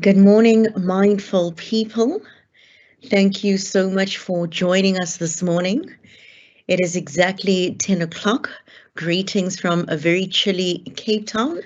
Good morning, mindful people. Thank you so much for joining us this morning. It is exactly 10 o'clock. Greetings from a very chilly Cape Town.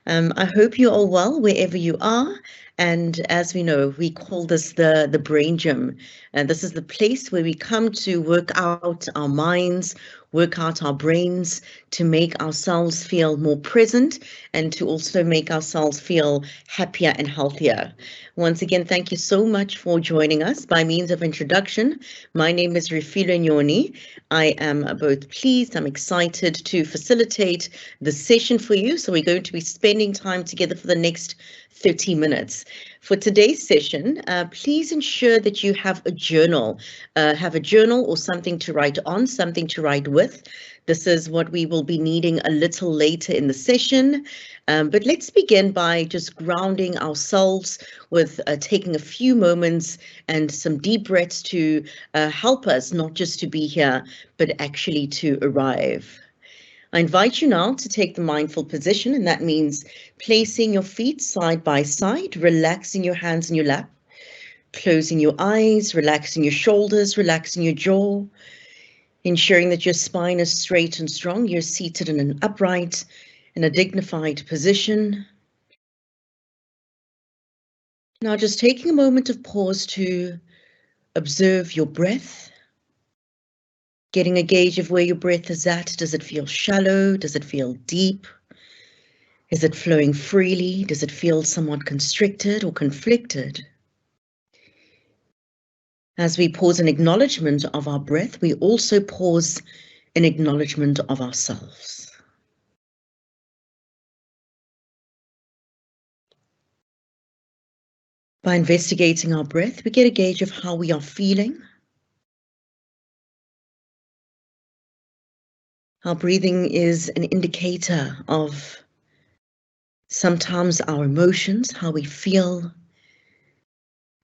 I hope you're all well wherever you are. And as we know, we call this the brain gym. And this is the place where we come to work out our minds, work out our brains, to make ourselves feel more present and to also make ourselves feel happier and healthier. Once again, thank you so much for joining us. By means of introduction, my name is Refilo Nyoni. I am both pleased, I'm excited to facilitate the session for you. So we're going to be spending time together for the next 30 minutes. For today's session, please ensure that you have a journal. Have a journal or something to write on, something to write with. This is what we will be needing a little later in the session. But let's begin by just grounding ourselves with taking a few moments and some deep breaths to help us not just to be here, but actually to arrive. I invite you now to take the mindful position, and that means placing your feet side by side, relaxing your hands in your lap, closing your eyes, relaxing your shoulders, relaxing your jaw, ensuring that your spine is straight and strong. You're seated in an upright, in a dignified position. Now just taking a moment of pause to observe your breath, getting a gauge of where your breath is at. Does it feel shallow? Does it feel deep? Is it flowing freely? Does it feel somewhat constricted or conflicted? As we pause in acknowledgement of our breath, we also pause in acknowledgement of ourselves. By investigating our breath, we get a gauge of how we are feeling. Our breathing is an indicator of sometimes our emotions, how we feel,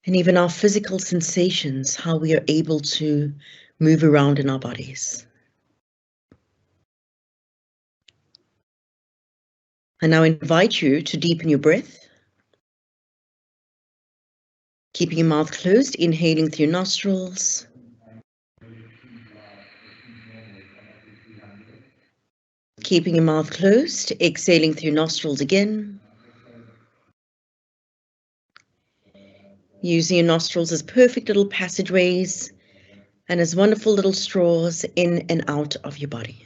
and even our physical sensations, how we are able to move around in our bodies. I now invite you to deepen your breath, keeping your mouth closed, inhaling through your nostrils. Keeping your mouth closed, exhaling through your nostrils again. Using your nostrils as perfect little passageways and as wonderful little straws in and out of your body.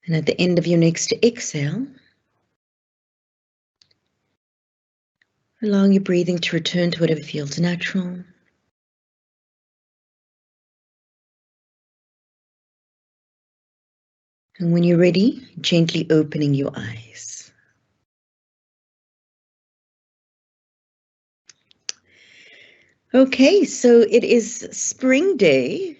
And at the end of your next exhale, allowing your breathing to return to whatever feels natural. And when you're ready, gently opening your eyes. Okay, so it is Spring Day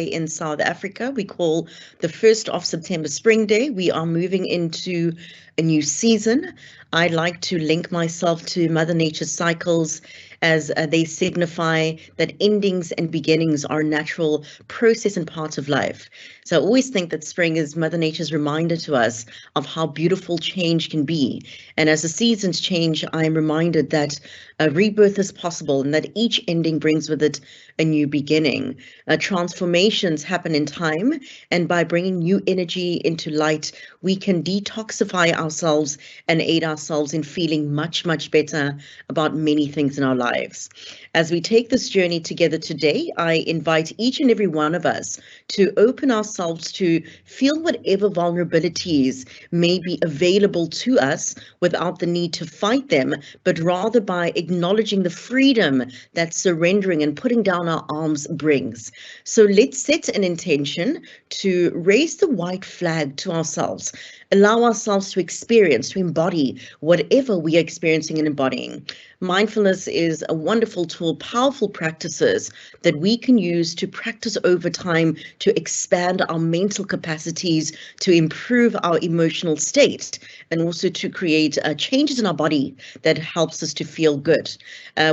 in South Africa. We call the 1st of September Spring Day. We are moving into a new season. I like to link myself to Mother Nature's cycles as they signify that endings and beginnings are a natural process and part of life. So I always think that spring is Mother Nature's reminder to us of how beautiful change can be. And as the seasons change, I am reminded that a rebirth is possible and that each ending brings with it a new beginning. Transformations happen in time, and by bringing new energy into light, we can detoxify ourselves and aid ourselves in feeling much, much better about many things in our lives. As we take this journey together today, I invite each and every one of us to open ourselves ourselves to feel whatever vulnerabilities may be available to us without the need to fight them, but rather by acknowledging the freedom that surrendering and putting down our arms brings. So let's set an intention to raise the white flag to ourselves, allow ourselves to experience, to embody whatever we are experiencing and embodying. Mindfulness is a wonderful tool, powerful practices that we can use to practice over time to expand our mental capacities, to improve our emotional state, and also to create changes in our body that helps us to feel good.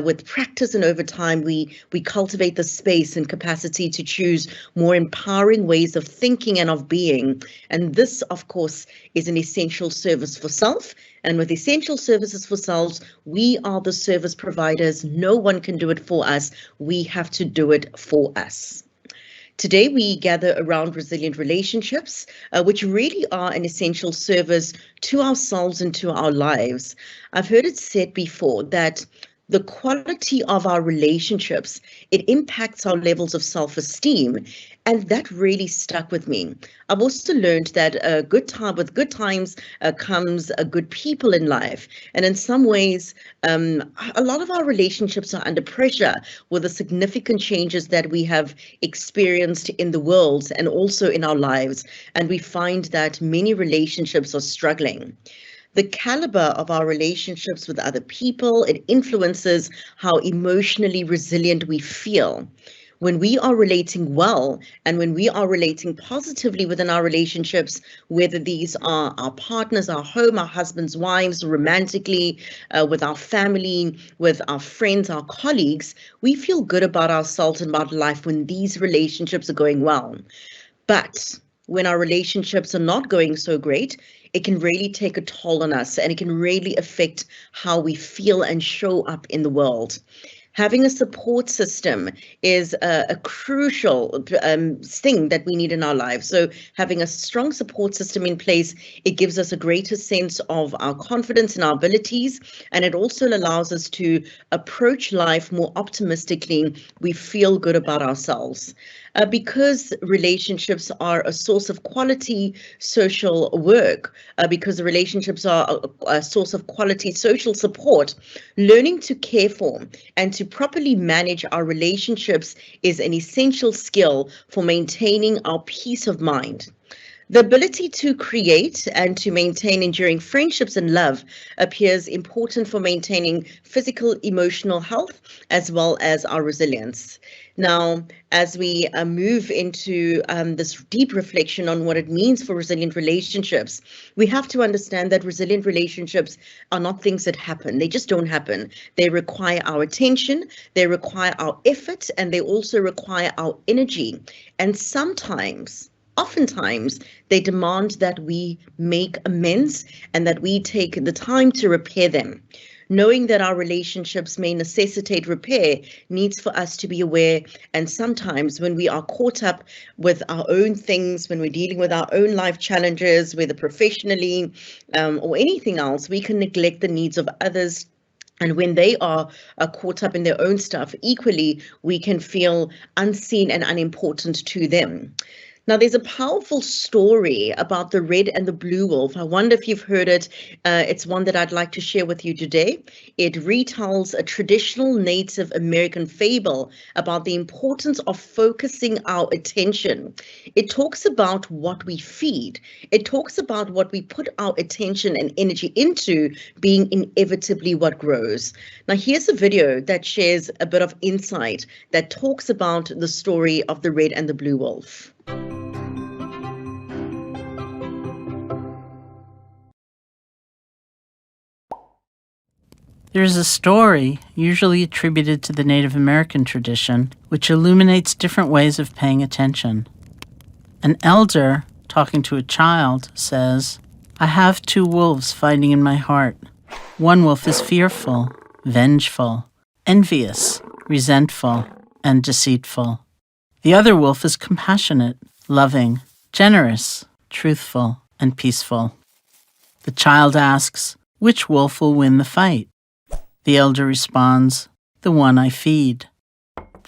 With practice and over time, we cultivate the space and capacity to choose more empowering ways of thinking and of being. And this, of course, is an essential service for self. And with essential services for selves, we are the service providers. No one can do it for us. We have to do it for us. Today, we gather around resilient relationships, which really are an essential service to ourselves and to our lives. I've heard it said before that the quality of our relationships, it impacts our levels of self-esteem. And that really stuck with me. I've also learned that with good times comes good people in life. And in some ways, a lot of our relationships are under pressure with the significant changes that we have experienced in the world and also in our lives. And we find that many relationships are struggling. The caliber of our relationships with other people, it influences how emotionally resilient we feel. When we are relating well and when we are relating positively within our relationships, whether these are our partners, our home, our husbands, wives, romantically, with our family, with our friends, our colleagues, we feel good about ourselves and about life when these relationships are going well. But when our relationships are not going so great, it can really take a toll on us and it can really affect how we feel and show up in the world. Having a support system is a crucial thing that we need in our lives. So having a strong support system in place, it gives us a greater sense of our confidence and our abilities, and it also allows us to approach life more optimistically. We feel good about ourselves. Because relationships are a source of quality social work, because the relationships are a source of quality social support, learning to care for and to properly manage our relationships is an essential skill for maintaining our peace of mind. The ability to create and to maintain enduring friendships and love appears important for maintaining physical, emotional health, as well as our resilience. Now, as we move into this deep reflection on what it means for resilient relationships, we have to understand that resilient relationships are not things that happen. They just don't happen. They require our attention, they require our effort, and they also require our energy. And oftentimes, they demand that we make amends and that we take the time to repair them. Knowing that our relationships may necessitate repair needs for us to be aware. And sometimes when we are caught up with our own things, when we're dealing with our own life challenges, whether professionally or anything else, we can neglect the needs of others. And when they are caught up in their own stuff, equally, we can feel unseen and unimportant to them. Now, there's a powerful story about the red and the blue wolf. I wonder if you've heard it. It's one that I'd like to share with you today. It retells a traditional Native American fable about the importance of focusing our attention. It talks about what we feed. It talks about what we put our attention and energy into being inevitably what grows. Now, here's a video that shares a bit of insight that talks about the story of the red and the blue wolf. There is a story, usually attributed to the Native American tradition, which illuminates different ways of paying attention. An elder, talking to a child, says, "I have two wolves fighting in my heart. One wolf is fearful, vengeful, envious, resentful, and deceitful. The other wolf is compassionate, loving, generous, truthful, and peaceful." The child asks, "Which wolf will win the fight?" The elder responds, "The one I feed."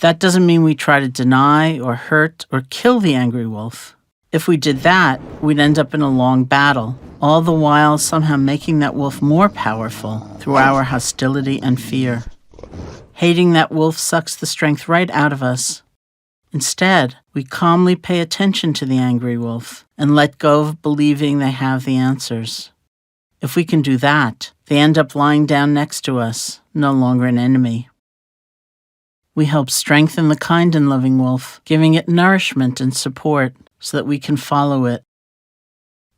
That doesn't mean we try to deny or hurt or kill the angry wolf. If we did that, we'd end up in a long battle, all the while somehow making that wolf more powerful through our hostility and fear. Hating that wolf sucks the strength right out of us. Instead, we calmly pay attention to the angry wolf and let go of believing they have the answers. If we can do that, they end up lying down next to us, no longer an enemy. We help strengthen the kind and loving wolf, giving it nourishment and support so that we can follow it.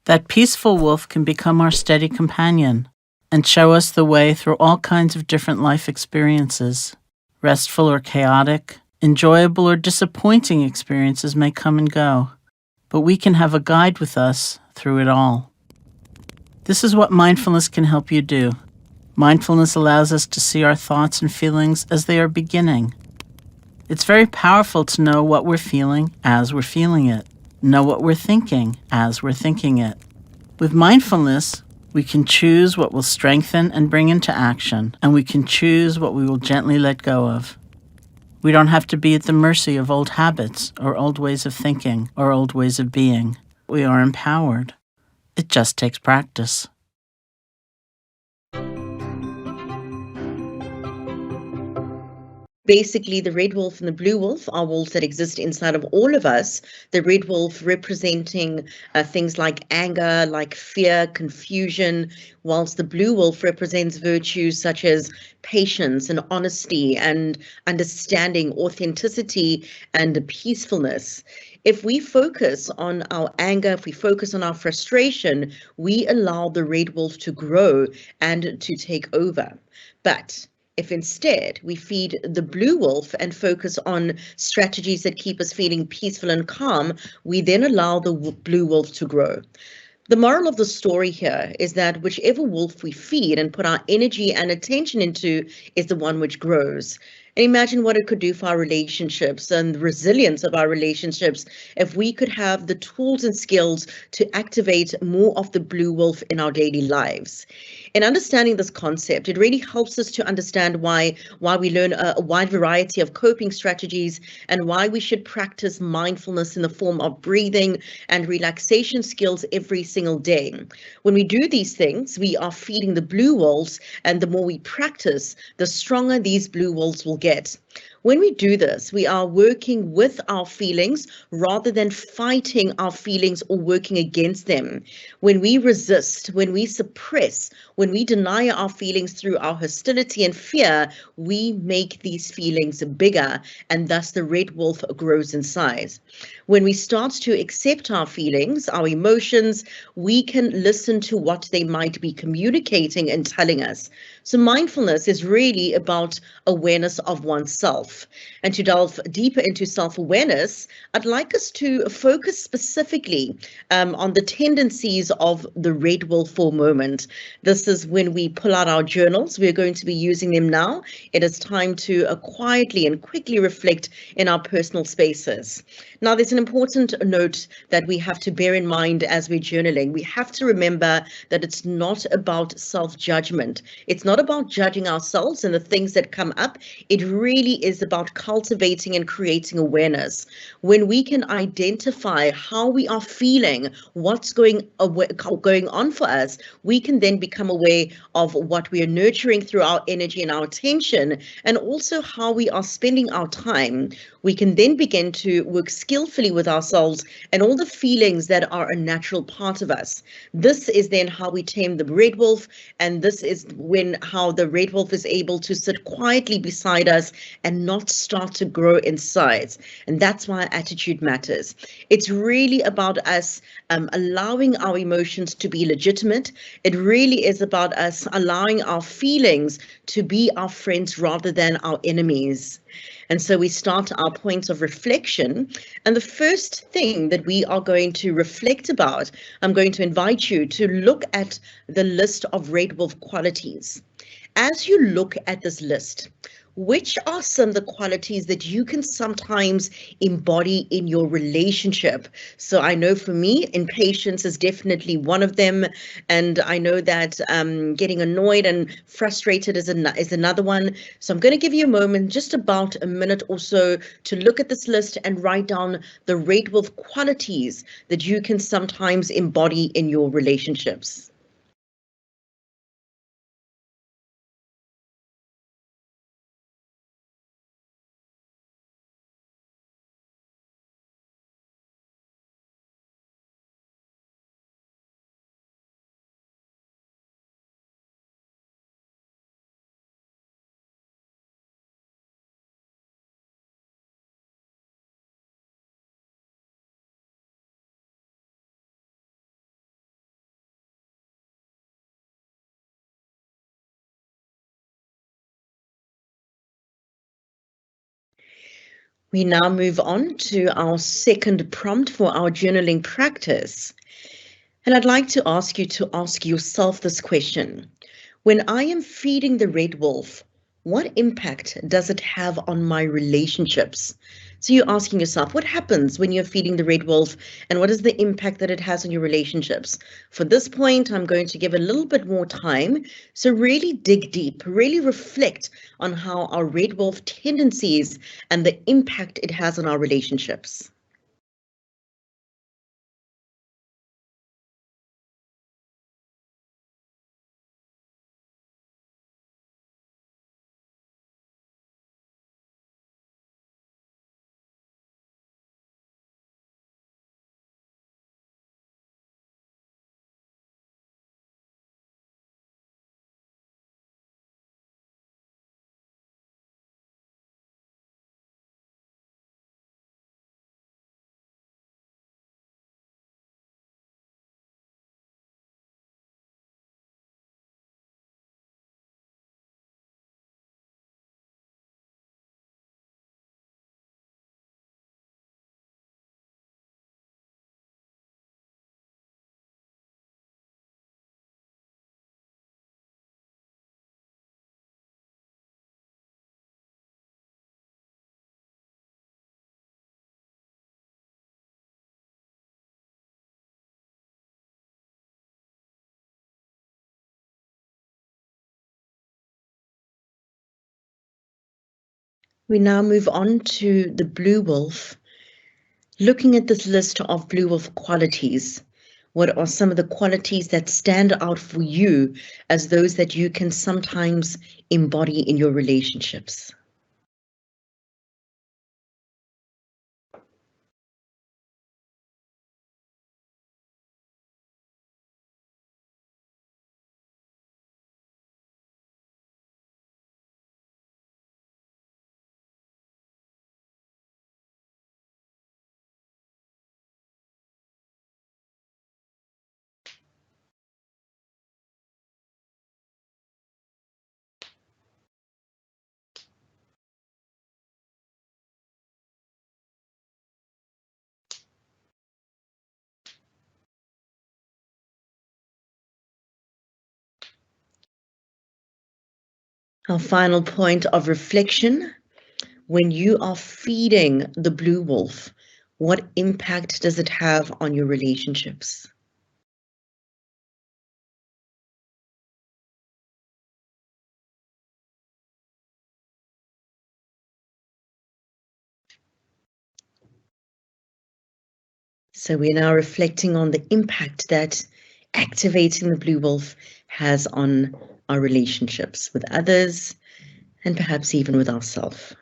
That peaceful wolf can become our steady companion and show us the way through all kinds of different life experiences. Restful or chaotic, enjoyable or disappointing experiences may come and go, but we can have a guide with us through it all. This is what mindfulness can help you do. Mindfulness allows us to see our thoughts and feelings as they are beginning. It's very powerful to know what we're feeling as we're feeling it, know what we're thinking as we're thinking it. With mindfulness, we can choose what will strengthen and bring into action, and we can choose what we will gently let go of. We don't have to be at the mercy of old habits or old ways of thinking or old ways of being. We are empowered. It just takes practice. Basically, the red wolf and the blue wolf are wolves that exist inside of all of us. The red wolf representing things like anger, like fear, confusion, whilst the blue wolf represents virtues such as patience and honesty and understanding, authenticity, and peacefulness. If we focus on our anger, if we focus on our frustration, we allow the red wolf to grow and to take over. But if instead we feed the blue wolf and focus on strategies that keep us feeling peaceful and calm, we then allow the blue wolf to grow. The moral of the story here is that whichever wolf we feed and put our energy and attention into is the one which grows. And imagine what it could do for our relationships and the resilience of our relationships if we could have the tools and skills to activate more of the blue wolf in our daily lives. In understanding this concept, it really helps us to understand why we learn a wide variety of coping strategies and why we should practice mindfulness in the form of breathing and relaxation skills every single day. When we do these things, we are feeding the blue wolves, and the more we practice, the stronger these blue wolves will get. When we do this, we are working with our feelings rather than fighting our feelings or working against them. When we resist, when we suppress, when we deny our feelings through our hostility and fear, we make these feelings bigger, and thus the red wolf grows in size. When we start to accept our feelings, our emotions, we can listen to what they might be communicating and telling us. So mindfulness is really about awareness of oneself. And to delve deeper into self-awareness, I'd like us to focus specifically on the tendencies of the red wolf for a moment. This is when we pull out our journals. We're going to be using them now. It is time to quietly and quickly reflect in our personal spaces. Now, there's an important note that we have to bear in mind as we're journaling. We have to remember that it's not about self-judgment. It's not about judging ourselves and the things that come up. It really is about cultivating and creating awareness. When we can identify how we are feeling, what's going on for us, we can then become aware of what we are nurturing through our energy and our attention, and also how we are spending our time. We can then begin to work skillfully with ourselves and all the feelings that are a natural part of us. This is then how we tame the red wolf, and this is how the red wolf is able to sit quietly beside us and not start to grow in size. And that's why attitude matters. It's really about us allowing our emotions to be legitimate. It really is about us allowing our feelings to be our friends rather than our enemies. And so we start our points of reflection. And the first thing that we are going to reflect about, I'm going to invite you to look at the list of red wolf qualities. As you look at this list, which are some of the qualities that you can sometimes embody in your relationship? So I know for me, impatience is definitely one of them. And I know that getting annoyed and frustrated is another one. So I'm going to give you a moment, just about a minute or so, to look at this list and write down the red wolf qualities that you can sometimes embody in your relationships. We now move on to our second prompt for our journaling practice. And I'd like to ask you to ask yourself this question. When I am feeding the red wolf, what impact does it have on my relationships? So you're asking yourself, what happens when you're feeding the red wolf, and what is the impact that it has on your relationships? For this point, I'm going to give a little bit more time. So really dig deep, really reflect on how our red wolf tendencies and the impact it has on our relationships. We now move on to the blue wolf. Looking at this list of blue wolf qualities, what are some of the qualities that stand out for you as those that you can sometimes embody in your relationships? Our final point of reflection, when you are feeding the blue wolf, what impact does it have on your relationships? So we're now reflecting on the impact that activating the blue wolf has on our relationships with others and perhaps even with ourselves.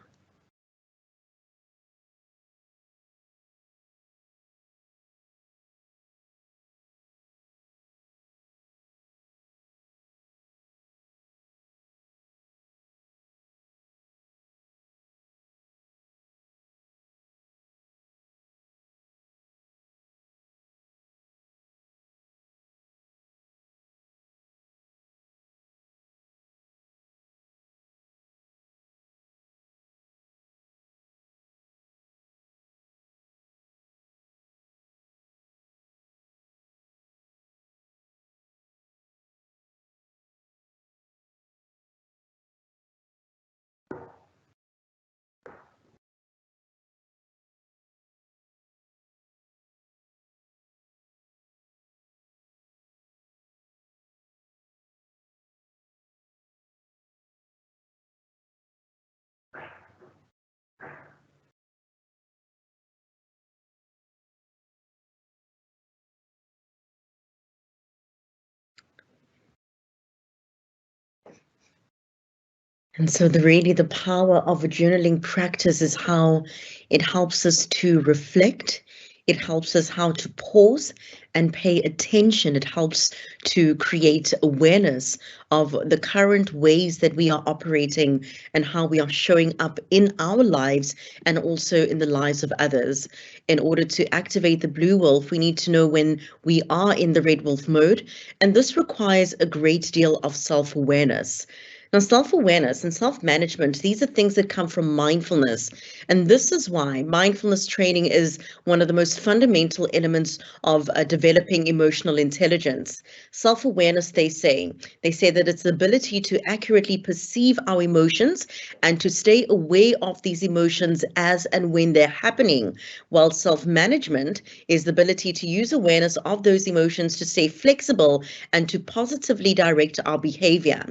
And so the power of a journaling practice is how it helps us to reflect. It helps us how to pause and pay attention. It helps to create awareness of the current ways that we are operating and how we are showing up in our lives and also in the lives of others. In order to activate the blue wolf, we need to know when we are in the red wolf mode, and this requires a great deal of self-awareness. Now, self-awareness and self-management, these are things that come from mindfulness. And this is why mindfulness training is one of the most fundamental elements of developing emotional intelligence. Self-awareness, they say that it's the ability to accurately perceive our emotions and to stay aware of these emotions as and when they're happening, while self-management is the ability to use awareness of those emotions to stay flexible and to positively direct our behavior.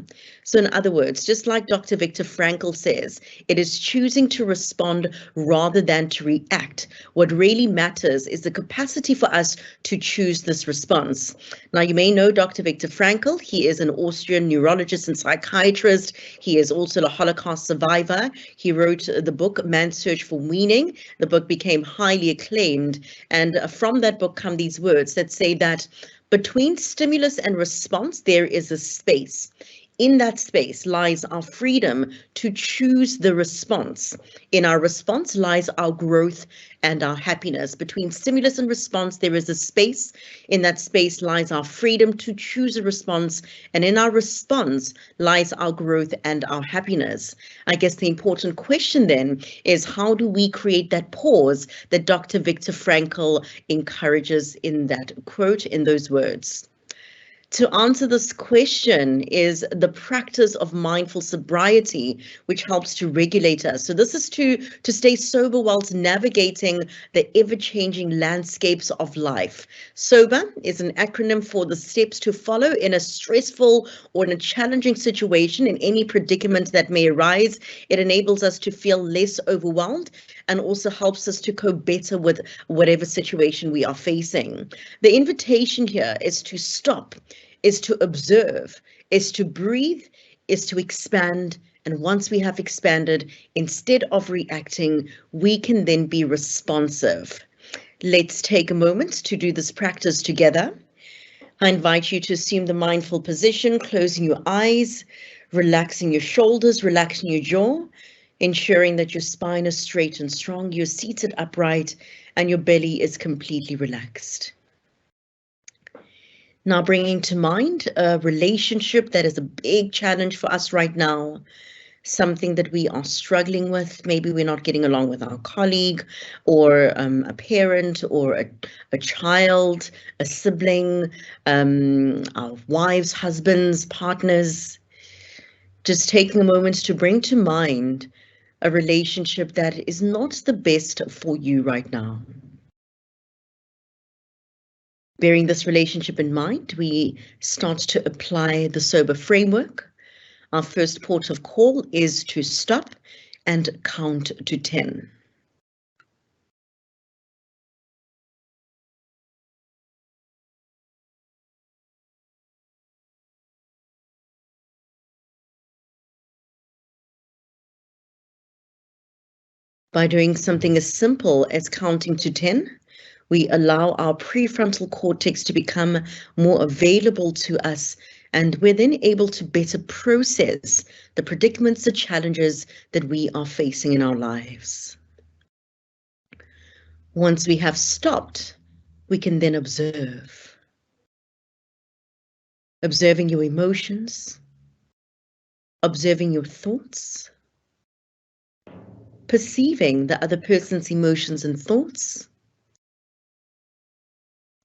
So in other words, just like Dr. Viktor Frankl says, it is choosing to respond rather than to react. What really matters is the capacity for us to choose this response. Now, you may know Dr. Viktor Frankl. He is an Austrian neurologist and psychiatrist. He is also a Holocaust survivor. He wrote the book Man's Search for Meaning. The book became highly acclaimed. And from that book come these words that say that between stimulus and response, there is a space. In that space lies our freedom to choose the response. In our response lies our growth and our happiness. Between stimulus and response, there is a space. In that space lies our freedom to choose a response. And in our response lies our growth and our happiness. I guess the important question then is, how do we create that pause that Dr. Viktor Frankl encourages in that quote, in those words? To answer this question is the practice of mindful sobriety, which helps to regulate us. So this is to stay sober whilst navigating the ever-changing landscapes of life. SOBER is an acronym for the steps to follow in a stressful or in a challenging situation, in any predicament that may arise. It enables us to feel less overwhelmed and also helps us to cope better with whatever situation we are facing. The invitation here is to stop, is to observe, is to breathe, is to expand. And once we have expanded, instead of reacting, we can then be responsive. Let's take a moment to do this practice together. I invite you to assume the mindful position, closing your eyes, relaxing your shoulders, relaxing your jaw, ensuring that your spine is straight and strong, you're seated upright, and your belly is completely relaxed. Now bringing to mind a relationship that is a big challenge for us right now, something that we are struggling with. Maybe we're not getting along with our colleague or a parent or a child, a sibling, our wives, husbands, partners. Just taking a moment to bring to mind a relationship that is not the best for you right now. Bearing this relationship in mind, we start to apply the SOBER framework. Our first port of call is to stop and count to 10. By doing something as simple as counting to 10, we allow our prefrontal cortex to become more available to us, and we're then able to better process the predicaments, the challenges that we are facing in our lives. Once we have stopped, we can then observe. Observing your emotions, observing your thoughts, perceiving the other person's emotions and thoughts,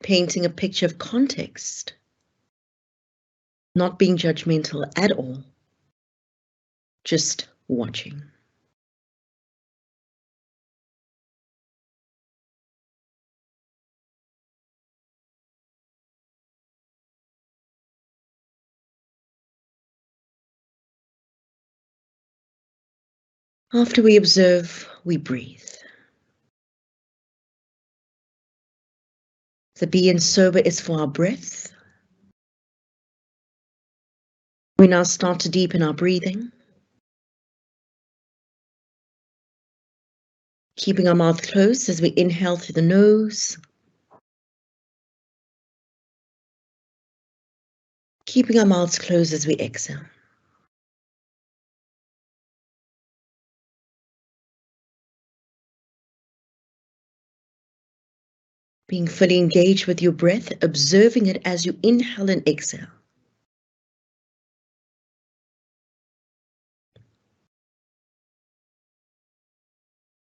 painting a picture of context, not being judgmental at all, just watching. After we observe, we breathe. The be in sober is for our breath. We now start to deepen our breathing. Keeping our mouth closed as we inhale through the nose. Keeping our mouths closed as we exhale. Being fully engaged with your breath, observing it as you inhale and exhale.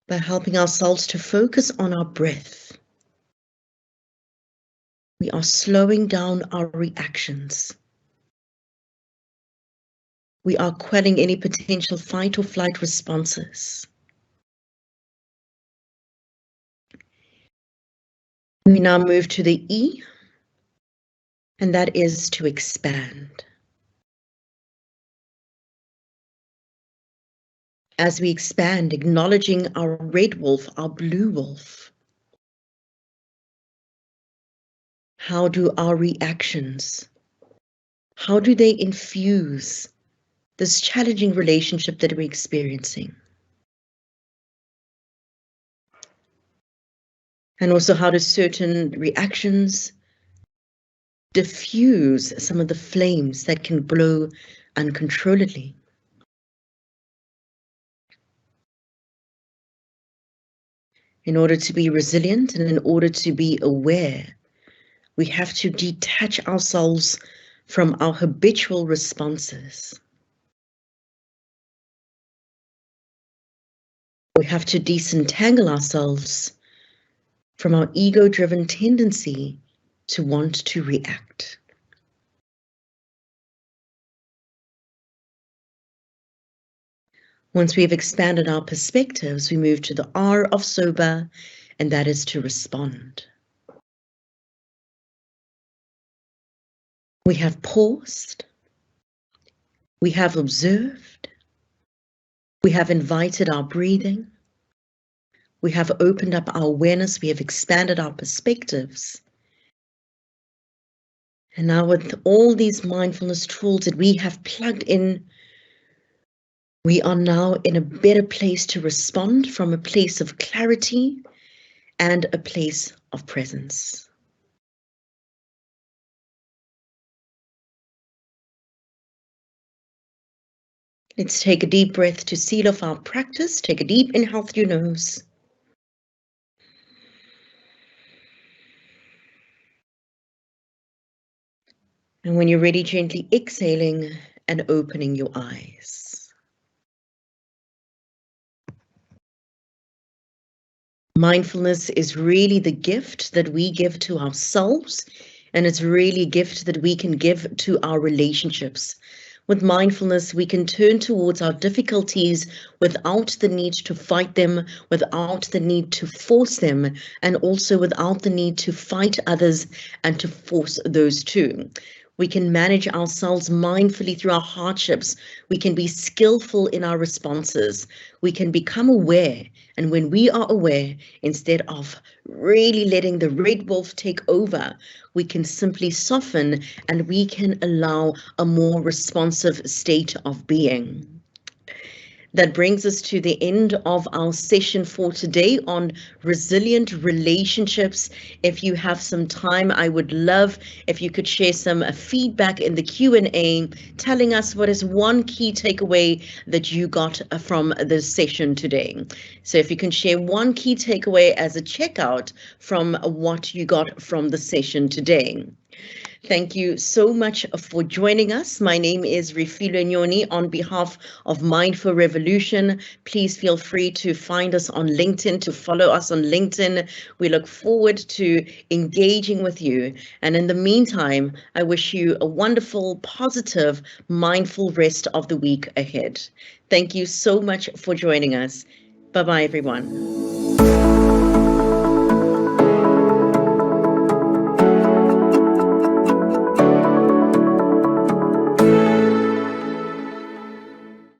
By helping ourselves to focus on our breath, we are slowing down our reactions. We are quelling any potential fight or flight responses. We now move to the E, and that is to expand. As we expand, acknowledging our red wolf, our blue wolf. How do our reactions, how do they infuse this challenging relationship that we're experiencing? And also, how do certain reactions diffuse some of the flames that can blow uncontrollably? In order to be resilient and in order to be aware, we have to detach ourselves from our habitual responses. We have to disentangle ourselves from our ego-driven tendency to want to react. Once we have expanded our perspectives, we move to the R of sober, and that is to respond. We have paused, we have observed, we have invited our breathing, we have opened up our awareness, we have expanded our perspectives. And now with all these mindfulness tools that we have plugged in, we are now in a better place to respond from a place of clarity and a place of presence. Let's take a deep breath to seal off our practice. Take a deep inhale through your nose. And when you're ready, gently exhaling and opening your eyes. Mindfulness is really the gift that we give to ourselves, and it's really a gift that we can give to our relationships. With mindfulness, we can turn towards our difficulties without the need to fight them, without the need to force them, and also without the need to fight others and to force those too. We can manage ourselves mindfully through our hardships. We can be skillful in our responses. We can become aware. And when we are aware, instead of really letting the red wolf take over, we can simply soften and we can allow a more responsive state of being. That brings us to the end of our session for today on resilient relationships. If you have some time, I would love if you could share some feedback in the Q&A, telling us what is one key takeaway that you got from the session today. So if you can share one key takeaway as a checkout from what you got from the session today. Thank you so much for joining us. My name is Refilwe Nyoni on behalf of Mindful Revolution. Please feel free to find us on LinkedIn, to follow us on LinkedIn. We look forward to engaging with you. And in the meantime, I wish you a wonderful, positive, mindful rest of the week ahead. Thank you so much for joining us. Bye-bye, everyone.